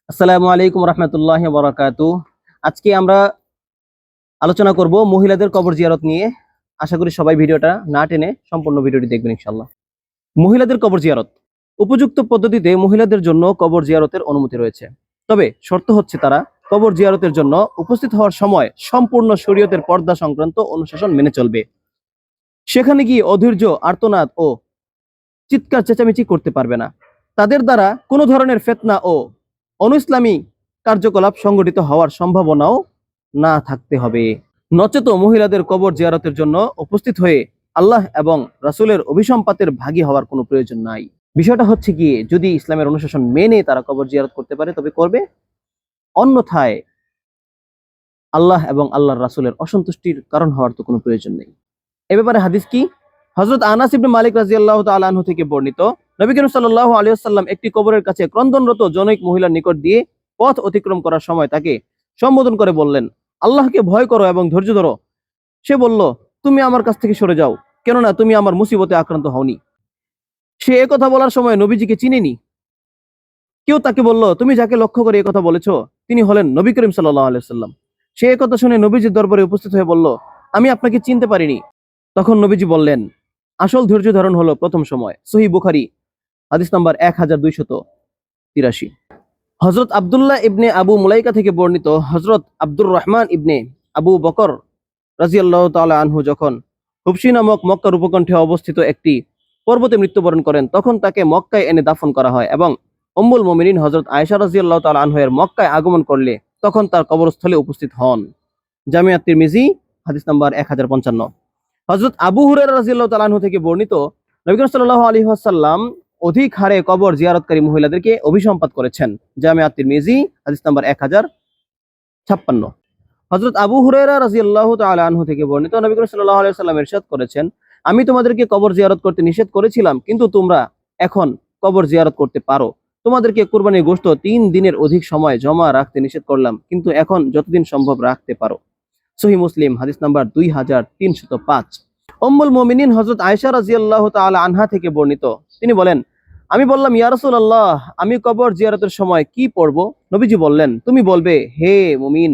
আসসালামু আলাইকুম রহমতুল্লাহ বরাকাতু। আজকে আমরা আলোচনা করব মহিলাদের কবর জিয়ারত নিয়ে। আশা করি সবাই ভিডিওটা না টেনে সম্পূর্ণ ভিডিওটি দেখবেন ইনশাল্লাহ। মহিলাদের কবর জিয়ারত উপযুক্ত পদ্ধতিতে মহিলাদের জন্য কবর জিয়ারতের অনুমতি রয়েছে, তবে শর্ত হচ্ছে তারা কবর জিয়ারতের জন্য উপস্থিত হওয়ার সময় সম্পূর্ণ শরীয়তের পর্দা সংক্রান্ত অনুশাসন মেনে চলবে। সেখানে গিয়ে অধৈর্য, আর্তনাদ ও চিৎকার চেঁচামেচি করতে পারবে না। তাদের দ্বারা কোনো ধরনের ফিতনা ও অনইসলামী কার্যকলাপ সংঘটিত হওয়ার সম্ভাবনাও না থাকতে হবে। নচেত মহিলাদের কবর জিয়ারতের জন্য উপস্থিত হয়ে আল্লাহ এবং রাসূলের অভিসম্পাতের ভাগী হওয়ার কোনো প্রয়োজন নাই। বিষয়টা হচ্ছে গিয়ে যদি ইসলামের অনুশাসন মেনে তারা কবর জিয়ারত করতে পারে তবে করবে, অন্যথায় আল্লাহ এবং আল্লাহর রাসূলের অসন্তুষ্টির কারণ হওয়ার তো কোনো প্রয়োজন নেই। এ ব্যাপারে হাদিস কি? হযরত আনাস ইবনে মালিক রাদিয়াল্লাহু তাআলা আনহু থেকে বর্ণিত, নবী করিম সাল্লাল্লাহু আলাইহি ওয়াসাল্লাম একটি কবরের কাছে ক্রন্দনরত জনৈক মহিলার নিকট দিয়ে পথ অতিক্রম করার সময় তাকে সম্বোধন করে বললেন, আল্লাহকে ভয় করো এবং ধৈর্য ধরো। সে বলল, তুমি আমার কাছ থেকে সরে যাও, কেননা তুমি আমার মুসিবতে আক্রান্ত হওনি। সে একথা বলার সময় নবীজিকে চিনেনি। কেউ তাকে বলল, তুমি যাকে লক্ষ্য করে একথা বলেছো তিনি হলেন নবী করিম সাল্লাল্লাহু আলাইহি ওয়াসাল্লাম। সে একথা শুনে নবীজির দরবারে উপস্থিত হয়ে বলল, আমি আপনাকে চিনতে পারিনি। তখন নবীজি বললেন, আসল ধৈর্য ধারণ হলো প্রথম সময়। সহিহ বুখারী হাদিস নাম্বার 1283। হযরত আব্দুল্লাহ ইবনে আবু মুলাইকা থেকে বর্ণিত, হযরত আব্দুর রহমান ইবনে আবু বকর রাদিয়াল্লাহু তাআলা আনহু যখন হুবশী নামক মক্কার উপকণ্ঠে অবস্থিত একটি পর্বতে মৃত্যুবরণ করেন, তখন তাকে মক্কায় এনে দাফন করা হয় এবং উম্মুল মুমিনিন হযরত আয়েশা রাদিয়াল্লাহু তাআলা আনহা এর মক্কায় আগমন করলে তখন তার কবরস্থলে উপস্থিত হন। জামিয়া তিরমিজি হাদিস নাম্বার 1055। হযরত আবু হুরায়রা রাদিয়াল্লাহু তাআলা আনহু থেকে বর্ণিত, নবী করিম সাল্লাল্লাহু আলাইহি ওয়াসাল্লাম অধিক হারে কবর জিয়ারতকারী মহিলাদেরকে অভিসম্পাত করেছেন। জামিয়া তিরমিজি হাদিস নাম্বার 1056। হযরত আবু হুরায়রা রাদিয়াল্লাহু তাআলা আনহু থেকে বর্ণিত, নবী করিম সাল্লাল্লাহু আলাইহি ওয়াসাল্লাম ইরশাদ করেছেন, আমি তোমাদেরকে কবর জিয়ারত করতে নিষেধ করেছিলাম, কিন্তু তোমরা এখন কবর জিয়ারত করতে পারো। তোমাদেরকে কুরবানির গোশত 3 দিনের অধিক সময় জমা রাখতে নিষেধ করলাম, কিন্তু এখন যতদিন সম্ভব রাখতে পারো। সহিহ মুসলিম হাদিস নাম্বার 2305। উম্মুল মুমিনিন হযরত আয়েশা রাদিয়াল্লাহু তাআলা আনহা থেকে বর্ণিত, তিনি বলেন, আমি বললাম, ইয়া রাসূলুল্লাহ, আমি কবর জিয়ারতের সময় কি পড়ব? নবীজি বললেন, তুমি বলবে, হে মুমিন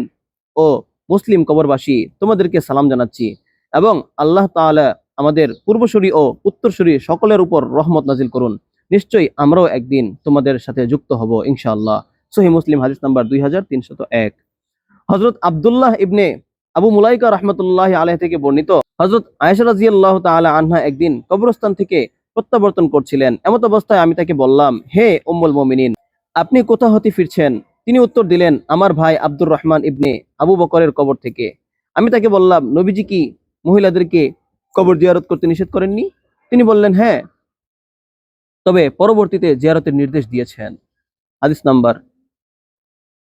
ও মুসলিম কবরবাসী, তোমাদেরকে সালাম জানাচ্ছি এবং আল্লাহ তাআলা আমাদের পূর্বসূরি ও উত্তরসূরি সকলের উপর রহমত নাজিল করুন। নিশ্চয়ই আমরাও একদিন তোমাদের সাথে যুক্ত হব ইনশাআল্লাহ। সহিহ মুসলিম হাদিস নাম্বার 2301। হযরত আব্দুল্লাহ ইবনে আবু মুলাইকা রাহমাতুল্লাহি আলাইহি থেকে বর্ণিত, হযরত আয়েশা রাদিয়াল্লাহু তাআলা আনহা একদিন কবরস্থান থেকে প্রত্যাবর্তন করছিলেন। এমত অবস্থায় আমি তাকে বললাম, হে উম্মুল মুমিনিন, আপনি কোথা হতে ফিরছেন? তিনি উত্তর দিলেন, আমার ভাই আব্দুর রহমান ইবনে আবু বকরের কবর থেকে। আমি তাকে বললাম, নবীজি কি মহিলাদেরকে কবর জিয়ারত করতে নিষেধ করেননি? তিনি বললেন, হ্যাঁ, তবে পরবর্তীতে জিয়ারতের নির্দেশ দিয়েছেন। হাদিস নাম্বার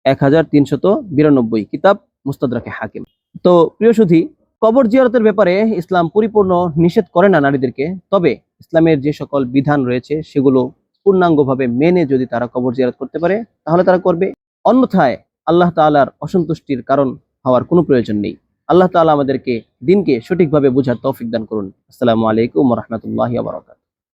1392, কিতাব মুস্তাদরাকে হাকিম। তো প্রিয় সুধী, কবর জিয়ারতের ব্যাপারে ইসলাম পরিপূর্ণ নিষেধ করে না নারীদেরকে, তবে ইসলামের যে সকল বিধান রয়েছে সেগুলো পূর্ণাঙ্গভাবে মেনে যদি তারা কবর জিয়ারত করতে পারে তাহলে তারা করবে, অন্যথায় আল্লাহ তাআলার অসন্তুষ্টির কারণ হওয়ার কোনো প্রয়োজন নেই। আল্লাহ তাআলা আমাদেরকে দিনকে সঠিকভাবে বোঝার তৌফিক দান করুন। আসসালামু আলাইকুম ওয়া রাহমাতুল্লাহি ওয়া বারাকাতুহু।